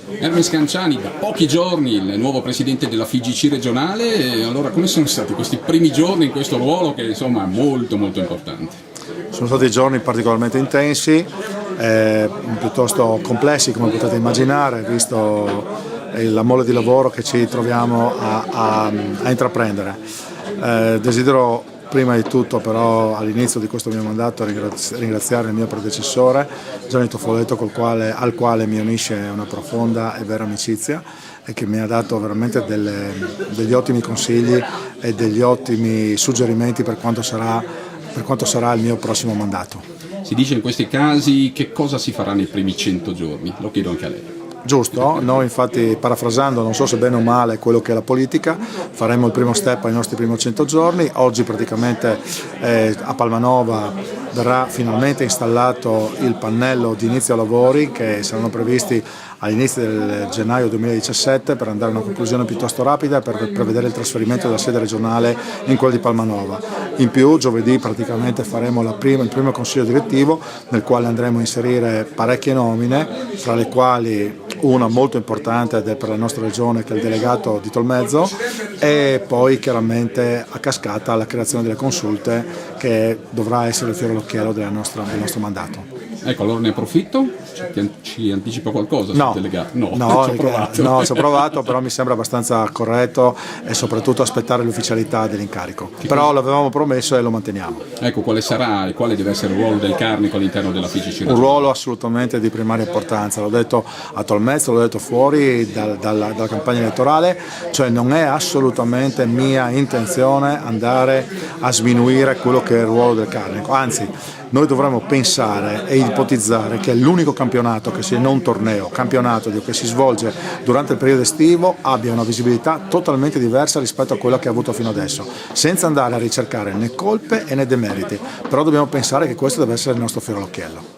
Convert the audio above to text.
Hermes Canciani, da pochi giorni il nuovo presidente della FIGC regionale, allora come sono stati questi primi giorni in questo ruolo che insomma è molto molto importante? Sono stati giorni particolarmente intensi, piuttosto complessi come potete immaginare, visto la mole di lavoro che ci troviamo a intraprendere. Desidero prima di tutto però all'inizio di questo mio mandato ringraziare il mio predecessore Gianni Toffoletto al quale mi unisce una profonda e vera amicizia e che mi ha dato veramente degli ottimi consigli e degli ottimi suggerimenti per quanto sarà il mio prossimo mandato. Si dice in questi casi che cosa si farà nei primi 100 giorni, lo chiedo anche a lei. Giusto, noi infatti parafrasando, non so se bene o male quello che è la politica, faremo il primo step ai nostri primi 100 giorni, oggi praticamente a Palmanova verrà finalmente installato il pannello di inizio lavori che saranno previsti all'inizio del gennaio 2017 per andare a una conclusione piuttosto rapida per prevedere il trasferimento della sede regionale in quella di Palmanova. In più giovedì praticamente faremo il primo consiglio direttivo nel quale andremo a inserire parecchie nomine, fra le quali una molto importante per la nostra regione che è il delegato di Tolmezzo e poi chiaramente a cascata la creazione delle consulte che dovrà essere il fiore all'occhiello del nostro mandato. Ecco, allora ne approfitto, ci anticipa qualcosa sul delegato? No, ci ho provato, però mi sembra abbastanza corretto e soprattutto aspettare l'ufficialità dell'incarico. Però l'avevamo promesso e lo manteniamo. Ecco, quale sarà e quale deve essere il ruolo del Carnico all'interno della FIGC? Un ruolo assolutamente di primaria importanza, l'ho detto a Tolmezzo, l'ho detto fuori dalla campagna elettorale, cioè non è assolutamente mia intenzione andare a sminuire quello che è il ruolo del Carnico, anzi noi dovremmo pensare e ipotizzare che l'unico campionato che sia non torneo, campionato che si svolge durante il periodo estivo abbia una visibilità totalmente diversa rispetto a quella che ha avuto fino adesso, senza andare a ricercare né colpe né demeriti, però dobbiamo pensare che questo deve essere il nostro fiore all'occhiello.